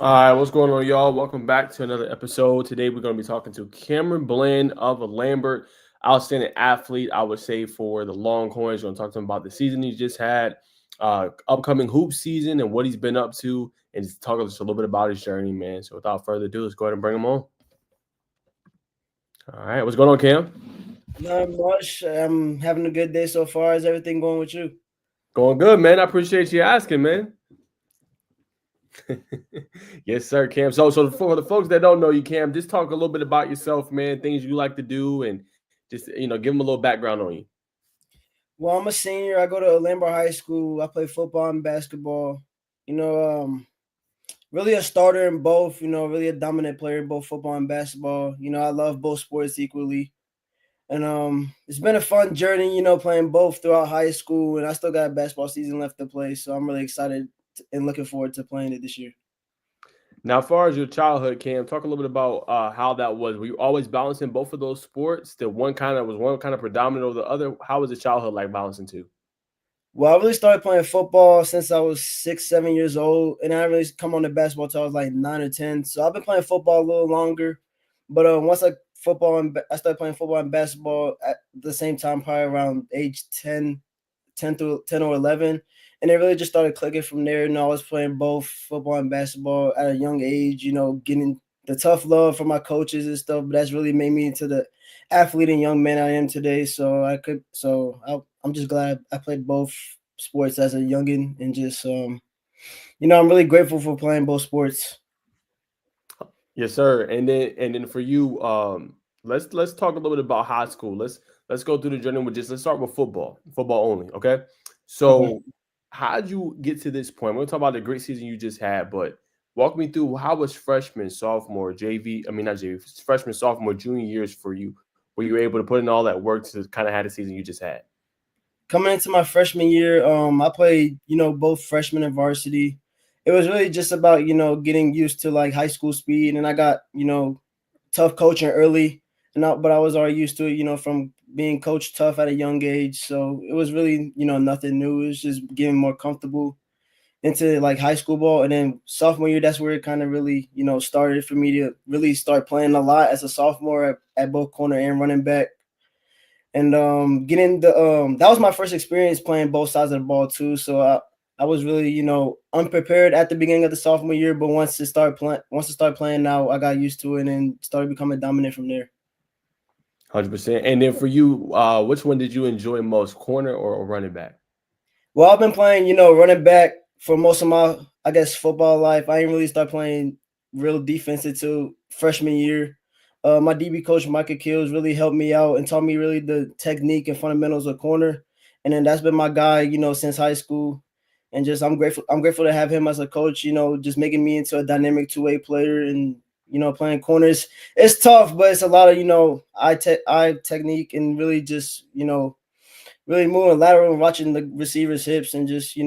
All right, what's going on, y'all? Welcome back to another episode. Today, we're going to be talking to Cameron Bland of Lambert, outstanding athlete, I would say, for the Longhorns. We're going to talk to him about the season he just had, upcoming hoop season, and what he's been up to, and just talk just a little bit about his journey, man. So, without further ado, let's go ahead and bring him on. All right, what's going on, Cam? Not much. I'm having a good day so far. Is everything going with you? Going good, man. I appreciate you asking, man. Yes, sir, Cam. So for the folks that don't know you, Cam, just talk a little bit about yourself, man. Things you like to do, and just give them a little background on you. Well, I'm a senior. I go to Lambert High School. I play football and basketball. You know, really a starter in both. Really a dominant player in both football and basketball. I love both sports equally. And it's been a fun journey. Playing both throughout high school, and I still got a basketball season left to play. So I'm really excited and looking forward to playing it this year. Now, as far as your childhood, Cam, talk a little bit about how that was. Were you always balancing both of those sports? Did one kind of predominant over the other? How was the childhood like balancing two? Well, I really started playing football since I was 6, 7 years old, and I really come on to basketball until I was like 9 or 10. So I've been playing football a little longer, but once I started playing football and basketball at the same time, probably around age 10 or 11, and it really just started clicking from there. I was playing both football and basketball at a young age. Getting the tough love from my coaches and stuff, but that's really made me into the athlete and young man I am today. I'm just glad I played both sports as a youngin, and just I'm really grateful for playing both sports. Yes, sir. And then for you, let's talk a little bit about high school. Let's go through the journey with just let's start with football only. Okay. Okay. So how did you get to this point? We're gonna talk about the great season you just had, but walk me through how was freshman, sophomore, JV, I mean not JV, freshman, sophomore, junior years for you, where you were able to put in all that work to kind of have the season you just had. Coming into my freshman year, I played, both freshman and varsity. It was really just about, getting used to like high school speed, and I got, tough coaching early, but I was already used to it, from being coached tough at a young age. So it was really, nothing new. It was just getting more comfortable into like high school ball, and then sophomore year, that's where it kind of really, started for me to really start playing a lot as a sophomore at both corner and running back. And getting the that was my first experience playing both sides of the ball too. So I was really, unprepared at the beginning of the sophomore year, but once it started playing now, I got used to it and started becoming dominant from there. 100%. And then for you, which one did you enjoy most, corner or running back? Well, I've been playing, running back for most of my, I guess, football life. I didn't really start playing real defense until freshman year. My DB coach, Micah Kills, really helped me out and taught me really the technique and fundamentals of corner. And then that's been my guy, since high school. And just I'm grateful to have him as a coach, just making me into a dynamic two-way player. And playing corners, it's tough, but it's a lot of eye technique, and really just really moving lateral and watching the receiver's hips, and just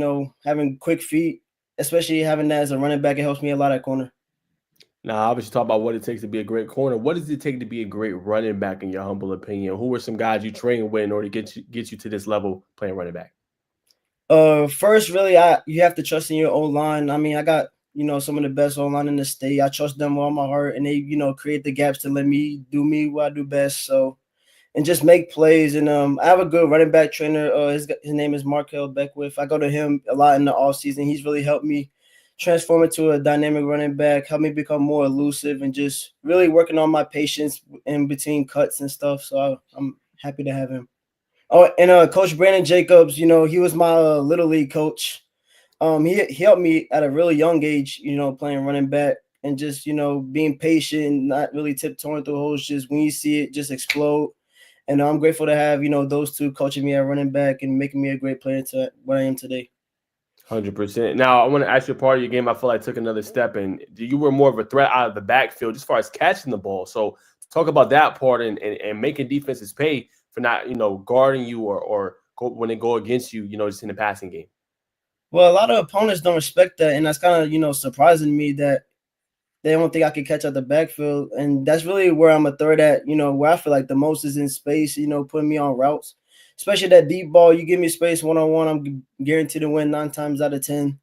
having quick feet, especially having that as a running back. It helps me a lot at corner. Now, obviously, talk about what it takes to be a great corner. What does it take to be a great running back, in your humble opinion? Who were some guys you trained with in order to get you to this level playing running back? First, really, you have to trust in your own line. I mean, I got some of the best online in the state. I trust them with all my heart, and they create the gaps to let me do me what I do best. So, and just make plays. And I have a good running back trainer. His name is Markel Beckwith. I go to him a lot in the off season. He's really helped me transform into a dynamic running back, help me become more elusive, and just really working on my patience in between cuts and stuff. So I'm happy to have him. Oh, and Coach Brandon Jacobs, he was my little league coach. He helped me at a really young age, playing running back, and just being patient, not really tiptoeing through holes. Just when you see it, just explode. And I'm grateful to have those two coaching me at running back and making me a great player to what I am today. 100%. Now, I want to ask you a part of your game I feel like took another step, and you were more of a threat out of the backfield as far as catching the ball. So talk about that part, and making defenses pay for not, guarding you when they go against you, just in the passing game. Well, a lot of opponents don't respect that, and that's kind of surprising me that they don't think I could catch out the backfield. And that's really where I'm a threat at, where I feel like the most is in space, putting me on routes, especially that deep ball. You give me space one-on-one, I'm guaranteed to win 9 times out of 10.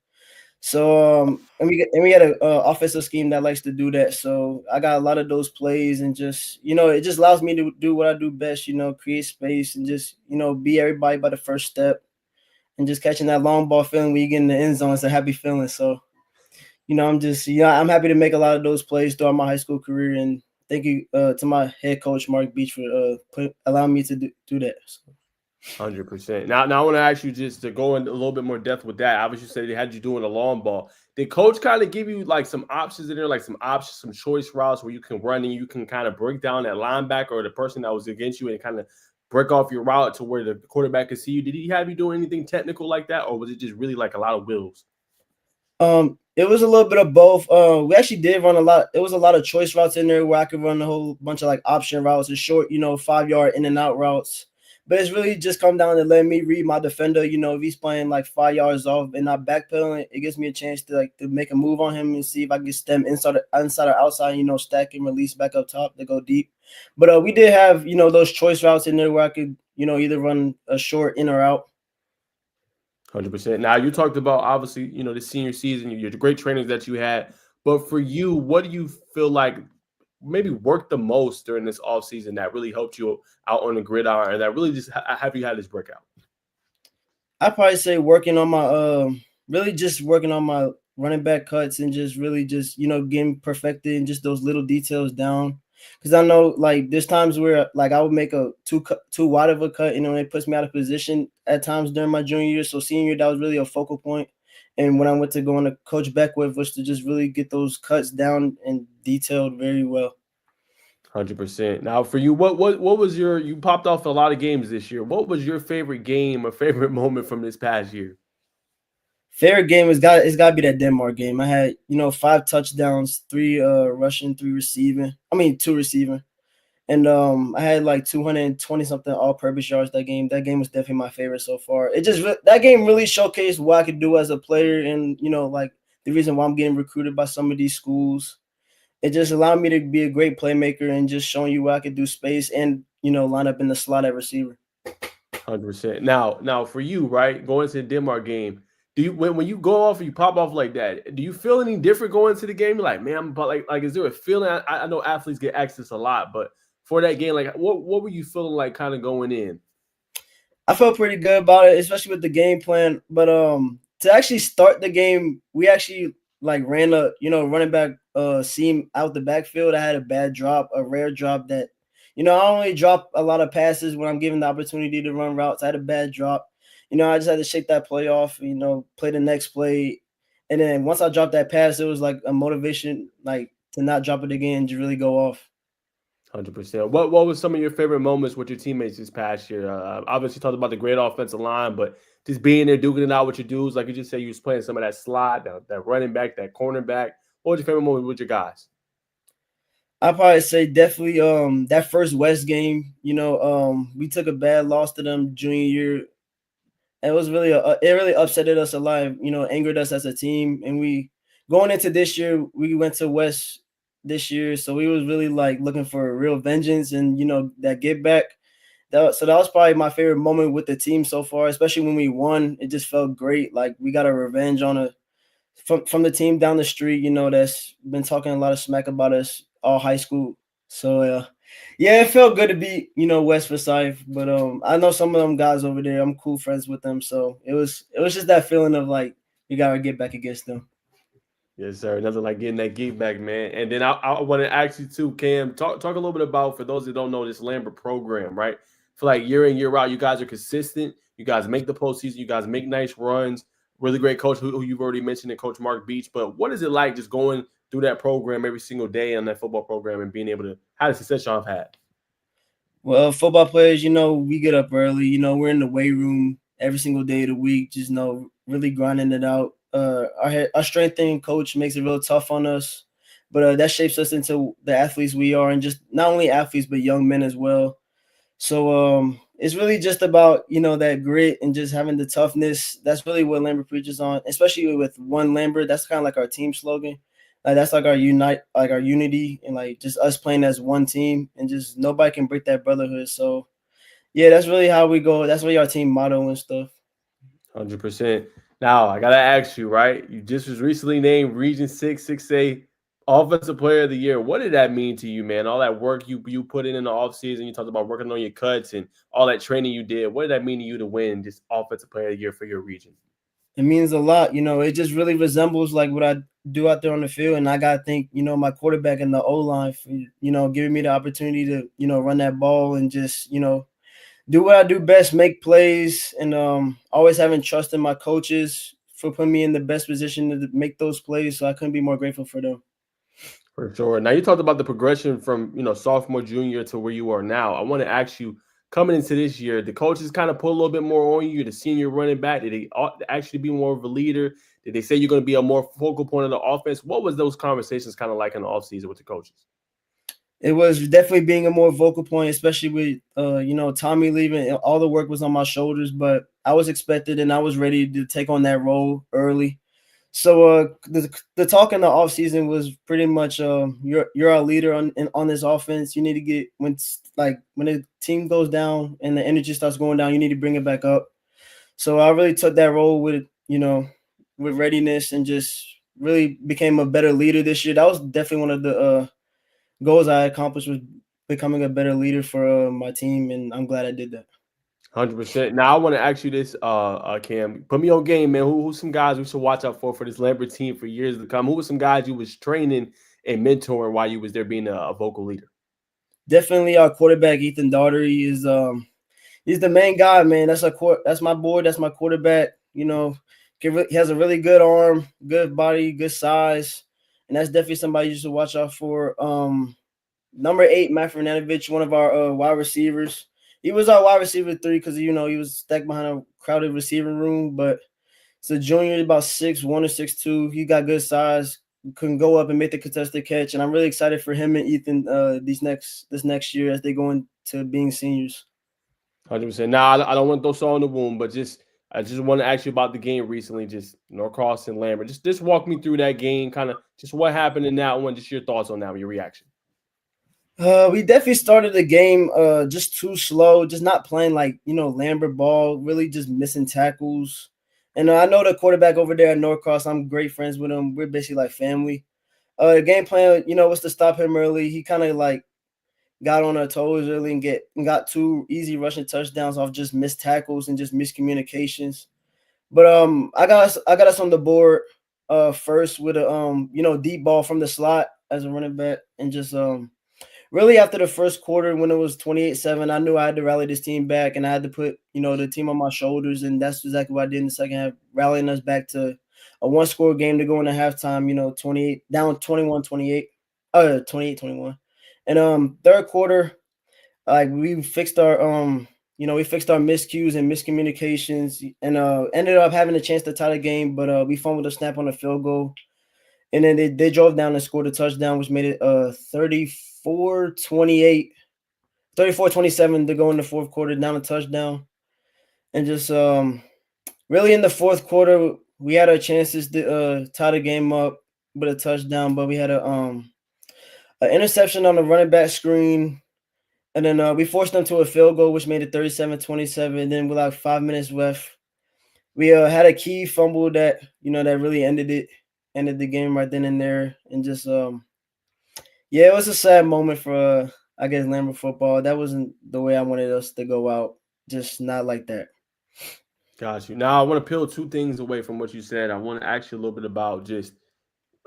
So and we had a offensive scheme that likes to do that. So I got a lot of those plays, and just it just allows me to do what I do best. Create space and just be everybody by the first step, and just catching that long ball feeling when you get in the end zone. It's a happy feeling. So I'm happy to make a lot of those plays throughout my high school career, and thank you to my head coach Mark Beach for allowing me to do that. So. 100%. Now I want to ask you just to go in a little bit more depth with that. Obviously, you said they had you doing a long ball. Did coach kind of give you like some options in there, like some options, some choice routes where you can run and you can kind of break down that linebacker or the person that was against you and kind of break off your route to where the quarterback could see you? Did he have you doing anything technical like that, or was it just really like a lot of wills? It was a little bit of both. We actually did run a lot. It was a lot of choice routes in there where I could run a whole bunch of like option routes and short, 5 yard in and out routes. But it's really just come down to letting me read my defender. If he's playing like 5 yards off and not backpedaling, it gives me a chance to make a move on him and see if I can stem inside or outside. Stack and release back up top to go deep. But we did have those choice routes in there where I could either run a short in or out. 100%. Now you talked about obviously, the senior season, the great trainings that you had. But for you, what do you feel like maybe worked the most during this off season that really helped you out on the gridiron and that really just have you had this breakout? I probably say working on my really just working on my running back cuts and just really just getting perfected and just those little details down. Because I know like there's times where like I would make a too wide of a cut, it puts me out of position at times during my junior year. So senior year, that was really a focal point. And when I went to go on to Coach Beckwith was to just really get those cuts down and detailed very well. 100%. Now for you, what was you popped off a lot of games this year. What was your favorite game or favorite moment from this past year? Favorite game it's got to be that Denmark game. I had 5 touchdowns, 3 rushing, 3 receiving. I mean 2 receiving, and I had like 220 something all purpose yards that game. That game was definitely my favorite so far. That game really showcased what I could do as a player, and like the reason why I'm getting recruited by some of these schools. It just allowed me to be a great playmaker and just showing you what I could do space and line up in the slot at receiver. 100%. Now for you, right, going to the Denmark game, do you when you go off and you pop off like that, do you feel any different going into the game? You're like, man, but like is there a feeling? I know athletes get access a lot, but for that game, like what were you feeling like kind of going in? I felt pretty good about it, especially with the game plan. But to actually start the game, we actually like ran a running back seam out the backfield. I had a bad drop, a rare drop that I only drop a lot of passes when I'm given the opportunity to run routes. I had a bad drop. I just had to shake that play off, play the next play. And then once I dropped that pass, it was like a motivation like to not drop it again, to really go off. 100%. What was some of your favorite moments with your teammates this past year? Obviously, you talked about the great offensive line, but just being there, duking it out with your dudes, like you just said, you was playing some of that slot, that running back, that cornerback. What was your favorite moment with your guys? I probably say definitely that first West game. We took a bad loss to them junior year. It was really it really upsetted us a lot. Angered us as a team. And we going into this year, we went to West this year, so we was really like looking for a real vengeance and that get back. So that was probably my favorite moment with the team so far, especially when we won. It just felt great. Like we got a revenge on from the team down the street, that's been talking a lot of smack about us all high school. So yeah, it felt good to be, West Forsyth. But I know some of them guys over there. I'm cool friends with them. So it was just that feeling of like you gotta get back against them. Yes, sir. Nothing like getting that gig back, man. And then I want to ask you too, Cam, talk a little bit about, for those that don't know, this Lambert program, right? For like year in, year out, you guys are consistent. You guys make the postseason. You guys make nice runs. Really great coach who you've already mentioned, and Coach Mark Beach. But what is it like just going through that program every single day on that football program and being able to have the success y'all have had? Well, football players, we get up early. We're in the weight room every single day of the week, just really grinding it out. Our strengthening coach makes it real tough on us, but that shapes us into the athletes we are, and just not only athletes but young men as well. So it's really just about that grit and just having the toughness. That's really what Lambert preaches on, especially with One Lambert. That's kind of like our team slogan. Like that's like our unity, and like just us playing as one team, and just nobody can break that brotherhood. So yeah, that's really how we go. That's really our team motto and stuff. 100%. Now I gotta ask you, right? You just was recently named Region 6 6A Offensive Player of the Year. What did that mean to you, man? All that work you put in the offseason, you talked about working on your cuts and all that training you did. What did that mean to you to win this Offensive Player of the Year for your region? It means a lot. It just really resembles like what I do out there on the field. And I gotta thank, my quarterback and the O line for, giving me the opportunity to, run that ball and just, do what I do best, make plays, and always having trust in my coaches for putting me in the best position to make those plays. So I couldn't be more grateful for them. For sure. Now you talked about the progression from sophomore, junior to where you are now. I want to ask you, coming into this year, the coaches kind of put a little bit more on you. The senior running back, did they actually be more of a leader? Did they say you're going to be a more focal point of the offense? What was those conversations kind of like in the offseason with the coaches? It was definitely being a more vocal point, especially with Tommy leaving. All the work was on my shoulders, but I was expected and I was ready to take on that role early. So the talk in the offseason was pretty much you're our leader on this offense. You need to get when the team goes down and the energy starts going down, you need to bring it back up. So I really took that role with readiness and just really became a better leader this year. That was definitely one of the goals I accomplished, was becoming a better leader for my team, and I'm glad I did that. 100%. Now I want to ask you this, Cam. Put me on game, man. Who's some guys we should watch out for this Lambert team for years to come? Who were some guys you was training and mentoring while you was there being a vocal leader? Definitely our quarterback, Ethan Daugherty, is he's the main guy, man. That's my boy. That's my quarterback. He has a really good arm, good body, good size, and that's definitely somebody you should watch out for. Number 8, Matt Fernandovich, one of our wide receivers. He was our wide receiver 3 because he was stacked behind a crowded receiving room, but it's a junior, about 6'1" or 6'2". He got good size, can go up and make the contested catch, and I'm really excited for him and Ethan this next year as they go into being seniors. 100%. Now I don't want to throw salt in the wound, but I just want to ask you about the game recently, just Norcross and Lambert. Just walk me through that game, kind of just what happened in that one, just your thoughts on that, your reaction. We definitely started the game just too slow, just not playing Lambert ball, really just missing tackles. And I know the quarterback over there at Norcross, I'm great friends with him. We're basically like family. The game plan, was to stop him early. He kind of got on our toes early and got 2 easy rushing touchdowns off just missed tackles and just miscommunications. But I got us on the board first with a deep ball from the slot as a running back, and just really after the first quarter when it was 28-7, I knew I had to rally this team back and I had to put, the team on my shoulders. And that's exactly what I did in the second half, rallying us back to a 1-score game to go into halftime, 28 down 21-28, 28-21. And third quarter, we fixed our miscues and miscommunications, and ended up having a chance to tie the game, but we fumbled a snap on a field goal. And then they drove down and scored a touchdown, which made it 34-28, 34-27 to go in the fourth quarter, down a touchdown. And just really in the fourth quarter, we had our chances to tie the game up with a touchdown, but we had an interception on the running back screen. And then we forced them to a field goal, which made it 37-27. And then with like 5 minutes left, we had a key fumble that really ended the game right then and there. And just it was a sad moment for I guess Lambert football. That wasn't the way I wanted us to go out, just not like that. Got you. Now I want to peel 2 things away from what you said. I want to ask you a little bit about just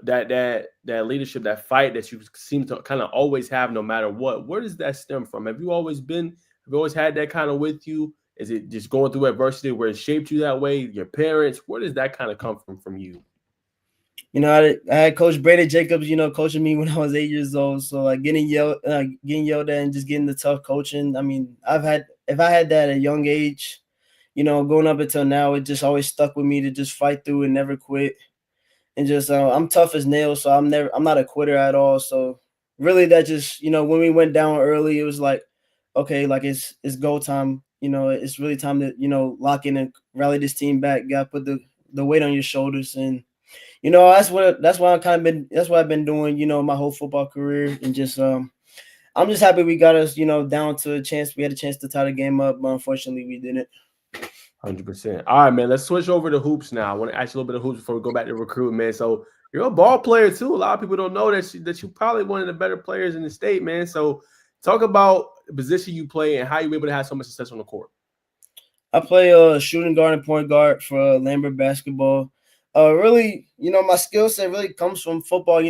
that leadership, that fight that you seem to kind of always have no matter what. Where does that stem from? Have you always had that kind of with you? Is it just going through adversity where it shaped you that way? Your parents? Where does that kind of come from you? I had Coach Brady Jacobs, coaching me when I was 8 years old. So like getting yelled at and just getting the tough coaching. I mean, if I had that at a young age, going up until now, it just always stuck with me to just fight through and never quit. And just I'm tough as nails, so I'm not a quitter at all. So really, that just when we went down early, it was like, okay, like it's go time. It's really time to lock in and rally this team back. Got to put the weight on your shoulders, and that's what I've been doing. My whole football career, and just I'm just happy we got us down to a chance. We had a chance to tie the game up, but unfortunately we didn't. 100%. All right, man. Let's switch over to hoops now. I want to ask you a little bit of hoops before we go back to recruiting, man. So you're a ball player too. A lot of people don't know that you're probably one of the better players in the state, man. So talk about the position you play and how you were able to have so much success on the court. I play shooting guard and point guard for Lambert basketball. Really, my skill set really comes from football.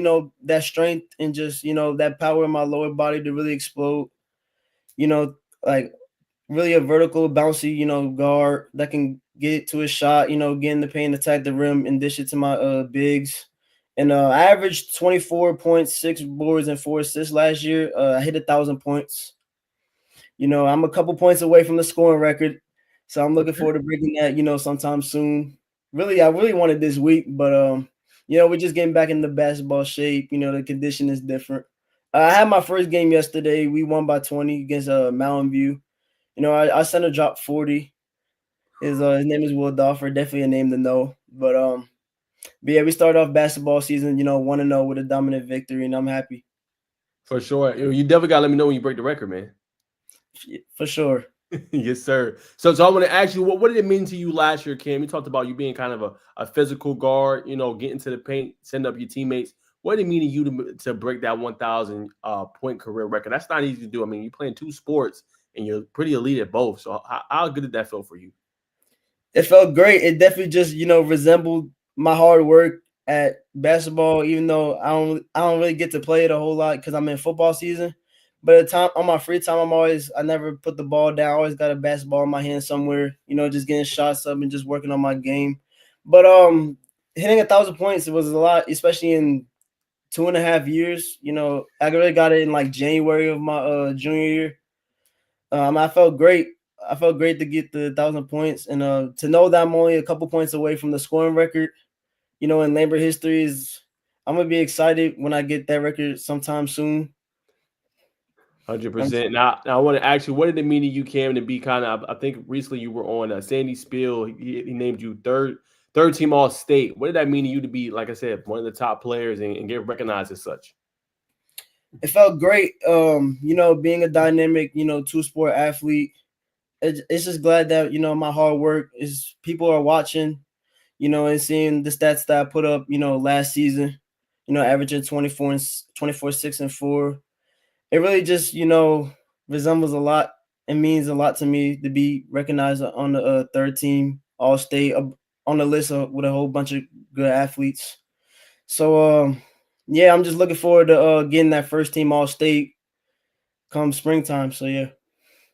That strength and just that power in my lower body to really explode. You know, like really a vertical, bouncy, guard that can get to a shot. Get in the paint, attack the rim, and dish it to my bigs. And I averaged 24.6 boards and 4 assists last year. I hit 1,000 points. I'm a couple points away from the scoring record. So I'm looking forward to breaking that, sometime soon. Really, I really wanted this week, but we're just getting back into basketball shape. The condition is different. I had my first game yesterday. We won by 20 against Mountain View. I sent a drop 40. His name is Will Doffer, definitely a name to know. But yeah, we started off basketball season, 1-0 with a dominant victory, and I'm happy. For sure. You definitely gotta let me know when you break the record, man. For sure. Yes, sir. So I want to ask you, what did it mean to you last year, Cam? You talked about you being kind of a physical guard, getting to the paint, sending up your teammates. What did it mean to you to break that 1,000 point career record? That's not easy to do. I mean, you're playing two sports and you're pretty elite at both. So how good did that feel for you? It felt great. It definitely just, resembled my hard work at basketball, even though I don't really get to play it a whole lot because I'm in football season. But at the time, on my free time, I never put the ball down. I always got a basketball in my hand somewhere, just getting shots up and just working on my game. But hitting 1,000 points, it was a lot, especially in 2.5 years. I really got it in like January of my junior year. I felt great. I felt great to get the 1,000 points and to know that I'm only a couple points away from the scoring record. In Lambert history I'm gonna be excited when I get that record sometime soon. 100%. Now I want to ask you, what did it mean to you, Cam, to be kind of? I think recently you were on Sandy Spiel. He named you third team All State. What did that mean to you to be, like I said, one of the top players and get recognized as such? It felt great. Being a dynamic, two-sport athlete. It's just glad that my hard work is people are watching, and seeing the stats that I put up, last season. Averaging 24, 6, and 4. It really just, resembles a lot. It means a lot to me to be recognized on the third team All State on the list with a whole bunch of good athletes. So, yeah, I'm just looking forward to getting that first team All State come springtime. So, yeah.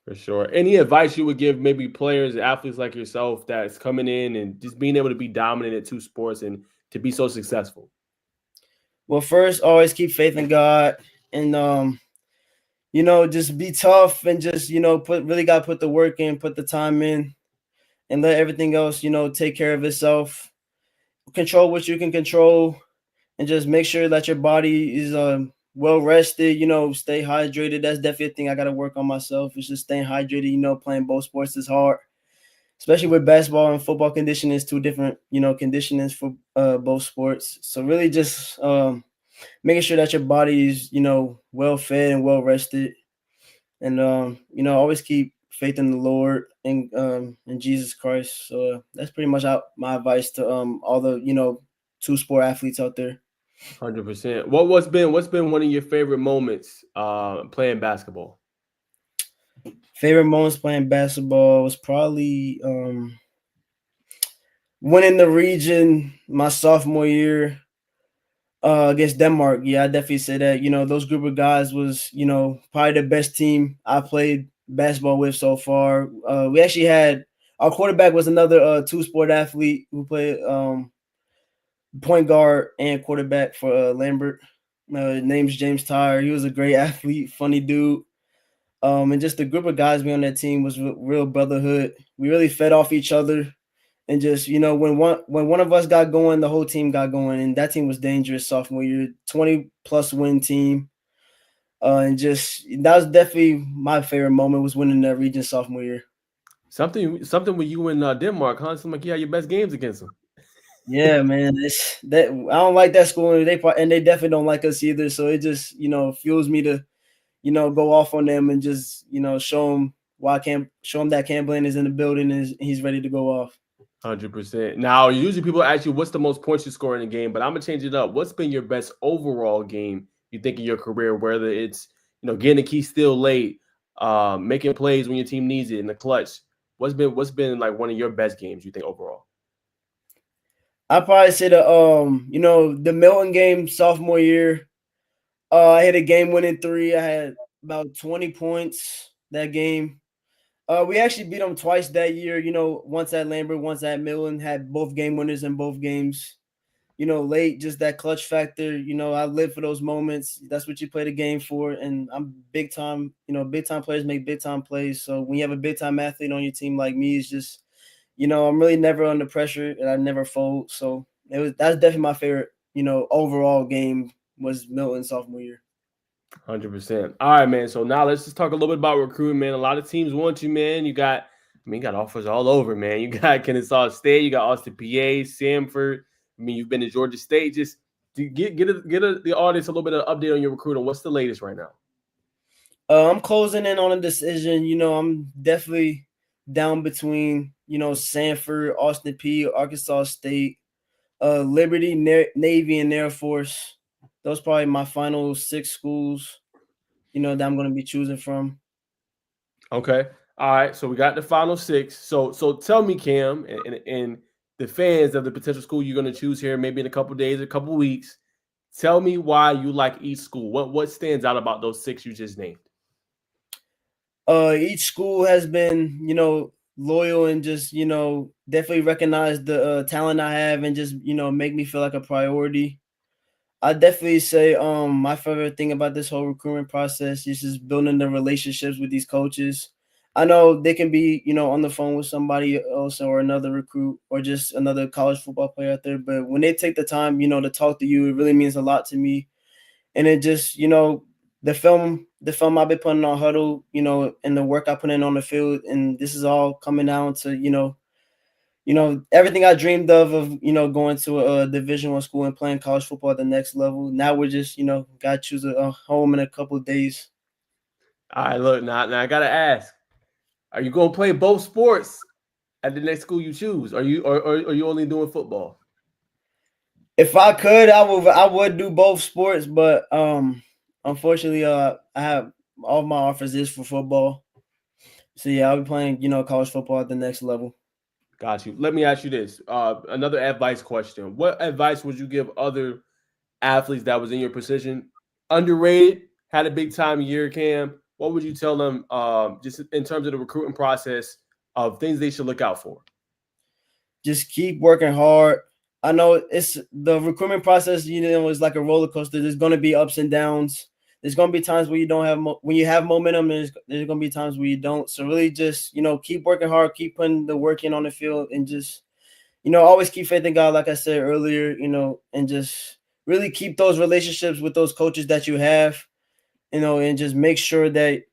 For sure. Any advice you would give maybe players, athletes like yourself that's coming in and just being able to be dominant at two sports and to be so successful? Well, first, always keep faith in God and just be tough and just, really got to put the work in, put the time in, and let everything else, take care of itself. Control what you can control and just make sure that your body is well rested, stay hydrated. That's definitely a thing I got to work on myself. It's just staying hydrated, playing both sports is hard, especially with basketball and football. Conditioning is two different, conditionings for both sports. So really just making sure that your body is, well fed and well rested, and always keep faith in the Lord and in Jesus Christ. So that's pretty much my advice to all the two sport athletes out there. 100%. What's been one of your favorite moments playing basketball? Favorite moments playing basketball was probably winning the region my sophomore year against Denmark. Yeah, I definitely say that. Those group of guys was, probably the best team I played basketball with so far. We actually had our quarterback was another two-sport athlete who played point guard and quarterback for Lambert. Name's James Tyre. He was a great athlete, funny dude. And just the group of guys we on that team was real brotherhood. We really fed off each other. And just, when one of us got going, the whole team got going. And that team was dangerous sophomore year, 20-plus win team. And just that was definitely my favorite moment was winning that region sophomore year. Something with you in Denmark, huh? Something like you had your best games against them. Yeah, man. It's that I don't like that school, and they definitely don't like us either. So it just fuels me to go off on them and just show them why I can't show him that Cam Blaine is in the building and he's ready to go off. 100%. Now, usually people ask you what's the most points you score in a game, but I'm gonna change it up. What's been your best overall game you think in your career? Whether it's getting a key steal late, making plays when your team needs it in the clutch. What's been like one of your best games you think overall? I probably say the Milton game sophomore year. I hit a game winning three. I had about 20 points that game. We actually beat them twice that year. Once at Lambert, once at Milton. Had both game winners in both games. Late, just that clutch factor. I live for those moments. That's what you play the game for. And I'm big time. Big time players make big time plays. So when you have a big time athlete on your team like me, it's just, I'm really never under pressure and I never fold. So that's definitely my favorite, overall game was Milton sophomore year. 100%. All right, man. So now let's just talk a little bit about recruiting, man. A lot of teams want you, man. You got offers all over, man. You got Kennesaw State, you got Austin, PA, Samford. You've been to Georgia State. Just to get the audience a little bit of update on your recruiting. What's the latest right now? I'm closing in on a decision. I'm definitely down between, Sanford, Austin P, Arkansas State, Liberty, Navy, and Air Force. Those probably my final 6 schools, that I'm going to be choosing from. Okay. All right. So we got the final 6. So tell me, Cam, and the fans of the potential school you're going to choose here, maybe in a couple days, a couple weeks. Tell me why you like each school. What stands out about those 6 you just named? Each school has been, loyal and just, definitely recognize the talent I have and just, make me feel like a priority. I definitely say my favorite thing about this whole recruitment process is just building the relationships with these coaches. I know they can be, on the phone with somebody else or another recruit or just another college football player out there, but when they take the time, to talk to you, it really means a lot to me. And it just, the film I've been putting on Huddle, and the work I put in on the field, and this is all coming down to, everything I dreamed of, going to a Division I school and playing college football at the next level. Now we're just, got to choose a home in a couple of days. All right, look, now I gotta ask: are you gonna play both sports at the next school you choose? Are you only doing football? If I could, I would do both sports, but unfortunately, I have all my offers is for football. So yeah, I'll be playing, college football at the next level. Got you. Let me ask you this. Another advice question. What advice would you give other athletes that was in your position? Underrated, had a big time year, Cam. What would you tell them just in terms of the recruiting process of things they should look out for? Just keep working hard. I know it's the recruitment process, is like a roller coaster. There's going to be ups and downs. There's going to be times where you don't have when you have momentum. There's going to be times where you don't. So really, just keep working hard, keep putting the work in on the field, and just always keep faith in God, like I said earlier. And just really keep those relationships with those coaches that you have. And just make sure that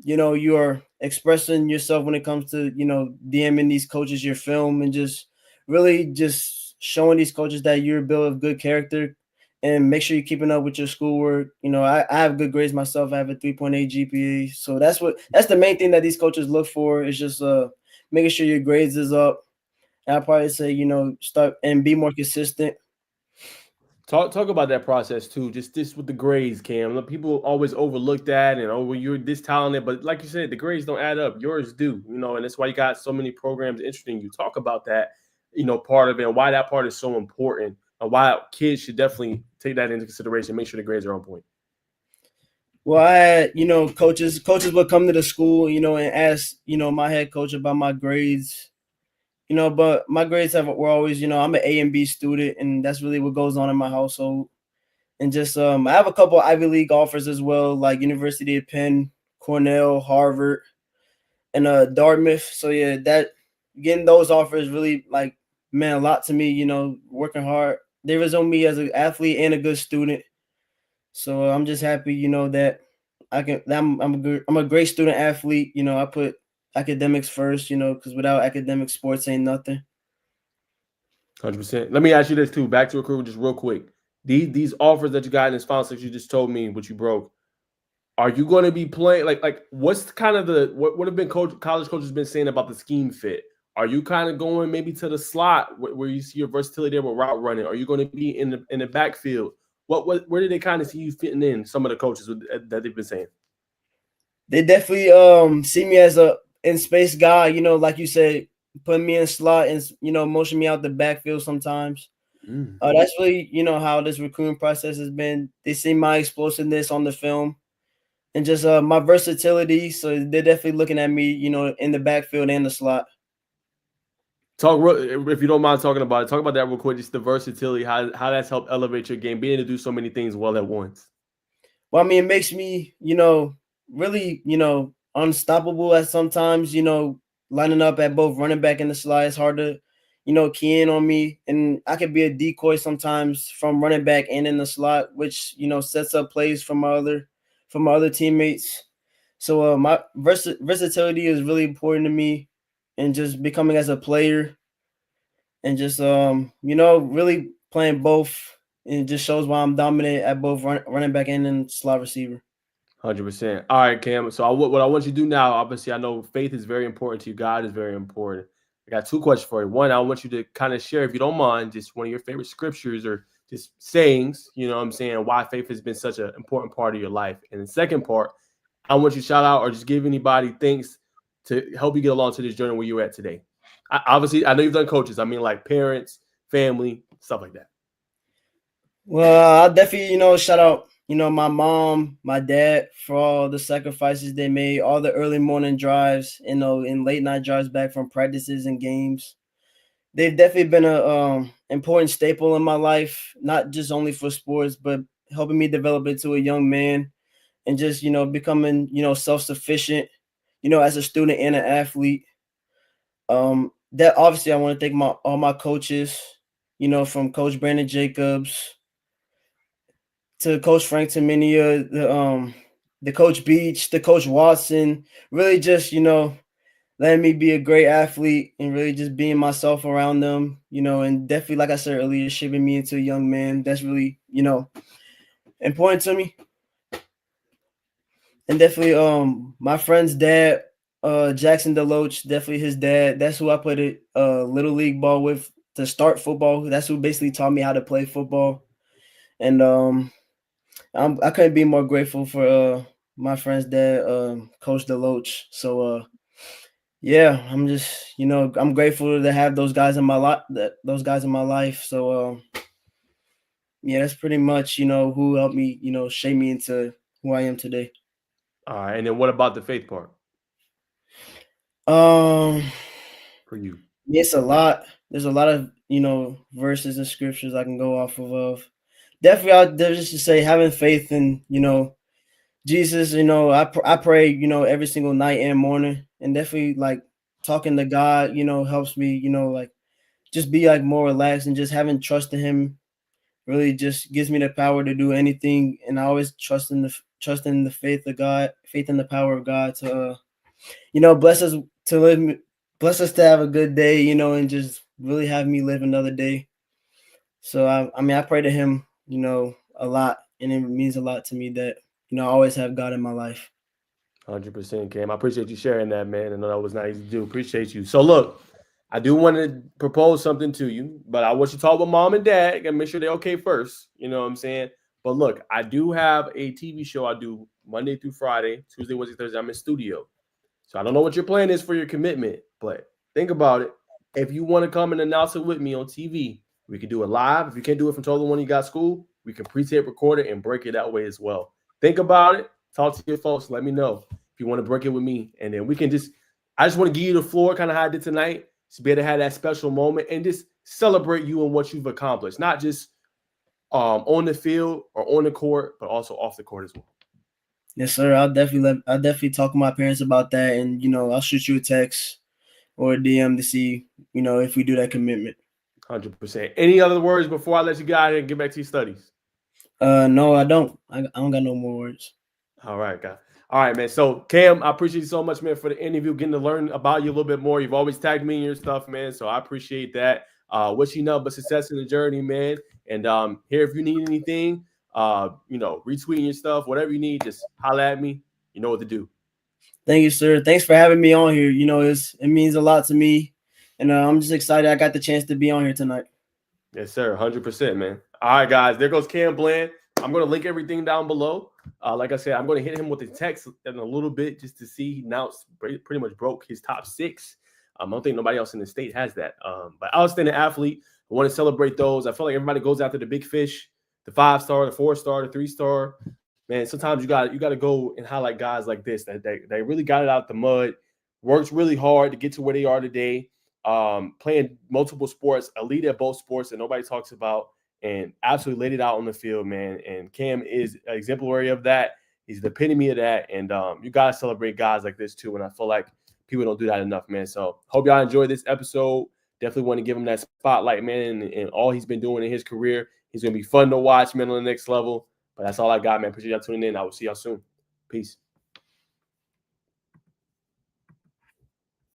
you are expressing yourself when it comes to DMing these coaches your film, and just really just showing these coaches that you're a build of good character, and make sure you're keeping up with your schoolwork. I have good grades myself. I have a 3.8 GPA, so that's the main thing that these coaches look for, is just making sure your grades is up. And I probably say start and be more consistent. Talk about that process too. Just this with the grades, Cam. People always overlook that, and well, you're this talented, but like you said, the grades don't add up. Yours do, and that's why you got so many programs interesting. You talk about that, part of it, and why that part is so important, and why kids should definitely take that into consideration. Make sure the grades are on point. Well, I had, coaches would come to the school, and ask, my head coach about my grades, but my grades were always, I'm an A and B student, and that's really what goes on in my household. And just I have a couple Ivy League offers as well, like University of Penn, Cornell, Harvard, and Dartmouth. So yeah, that getting those offers really meant a lot to me. Working hard. They was on me as an athlete and a good student. So I'm just happy, that I'm a great student athlete. I put academics first. Because without academic, sports ain't nothing. 100%. Let me ask you this too. Back to recruiting, just real quick. These offers that you got in this final 6 you just told me, what you broke. Are you going to be playing like what's kind of the what have been college coaches been saying about the scheme fit? Are you kind of going maybe to the slot where you see your versatility there with route running? Are you going to be in the backfield? What where did they kind of see you fitting in? Some of the coaches that they've been saying. They definitely see me as a in space guy. You know, like you said, putting me in slot and motion me out the backfield sometimes. Mm. That's really how this recruiting process has been. They see my explosiveness on the film and just my versatility. So they're definitely looking at me, in the backfield and the slot. Talk if you don't mind talking about it. Talk about that real quick. Just the versatility, how that's helped elevate your game, being able to do so many things well at once. Well, I mean, it makes me, really, unstoppable at sometimes, lining up at both running back and the slot. It's hard to, key in on me. And I could be a decoy sometimes from running back and in the slot, which, sets up plays for my other teammates. So my versatility is really important to me and just becoming as a player and just really playing both, and it just shows why I'm dominant at both running back and in slot receiver. 100%. All right, Cam. So what I want you to do now, obviously, I know faith is very important to you. God is very important. I got two questions for you. One, I want you to kind of share, if you don't mind, just one of your favorite scriptures or just sayings, you know what I'm saying, why faith has been such an important part of your life. And the second part, I want you to shout out or just give anybody thanks to help you get along to this journey where you're at today. Obviously, I know you've done coaches. I mean, like parents, family, stuff like that. Well, I'll definitely, shout out, my mom, my dad for all the sacrifices they made, all the early morning drives, and late night drives back from practices and games. They've definitely been a important staple in my life, not just only for sports, but helping me develop into a young man and just, becoming, self-sufficient, as a student and an athlete. That obviously I want to thank all my coaches, from Coach Brandon Jacobs to Coach Frank Taminia, the Coach Beach, the Coach Watson, really just, letting me be a great athlete and really just being myself around them, and definitely, like I said earlier, shaping me into a young man. That's really, important to me. And definitely my friend's dad, Jackson Deloach, definitely his dad. That's who I played little league ball with to start football. That's who basically taught me how to play football. And I couldn't be more grateful for my friend's dad, Coach Deloach. So yeah, I'm just I'm grateful to have those guys in my life. Those guys in my life. So yeah, that's pretty much who helped me shape me into who I am today. All right. And then what about the faith part Um, for you? it's a lot. There's a lot of verses and scriptures I can go off of. Definitely, out there just to say having faith in Jesus. I pray every single night and morning, and definitely like talking to God. Helps me. Like just be like more relaxed and just having trust in Him. Really, just gives me the power to do anything, and I always trust in the faith of God, faith in the power of God to bless us to live, bless us to have a good day, and just really have me live another day. So I mean, I pray to Him, a lot, and it means a lot to me that I always have God in my life. 100%, Cam. I appreciate you sharing that, man. I know that was not easy to do. Appreciate you. So, look, I do want to propose something to you, but I want you to talk with mom and dad and make sure they're okay first. You know what I'm saying? But look, I do have a TV show I do Monday through Friday, Tuesday, Wednesday, Thursday. I'm in studio. So I don't know what your plan is for your commitment, but think about it. If you want to come and announce it with me on TV, we can do it live. If you can't do it from 12 to 1, you got school, we can pre-tape record it and break it that way as well. Think about it. Talk to your folks. Let me know if you want to break it with me. And then we can I just want to give you the floor, kind of how I did tonight, to be able to have that special moment and just celebrate you and what you've accomplished, not just on the field or on the court, but also off the court as well. Yes, sir. I'll definitely talk to my parents about that, and I'll shoot you a text or a DM to see if we do that commitment. 100%. Any other words before I let you go out and get back to your studies? No, I don't. I don't got no more words. All right, guys. All right, man. So, Cam, I appreciate you so much, man, for the interview, getting to learn about you a little bit more. You've always tagged me in your stuff, man. So I appreciate that. Wish you nothing but success in the journey, man. And here, if you need anything, retweeting your stuff, whatever you need, just holla at me. You know what to do. Thank you, sir. Thanks for having me on here. It means a lot to me, and I'm just excited I got the chance to be on here tonight. Yes, sir. 100%, man. All right, guys. There goes Cam Bland. I'm going to link everything down below. Like I said, I'm going to hit him with the text in a little bit just to see. Now it's pretty much broke his top 6. I don't think nobody else in the state has that. But outstanding athlete. I want to celebrate those. I feel like everybody goes after the big fish, the 5-star, the 4-star, the 3-star. Man, sometimes you got to go and highlight guys like this that they really got it out the mud, worked really hard to get to where they are today. Playing multiple sports, elite at both sports that nobody talks about, and absolutely laid it out on the field, man. And Cam is an exemplary of that. He's the epitome of that. And you got to celebrate guys like this too. And I feel like people don't do that enough, man. So hope y'all enjoyed this episode. Definitely want to give him that spotlight, man, and all he's been doing in his career. He's going to be fun to watch, man, on the next level. But that's all I got, man. Appreciate y'all tuning in. I will see y'all soon. Peace.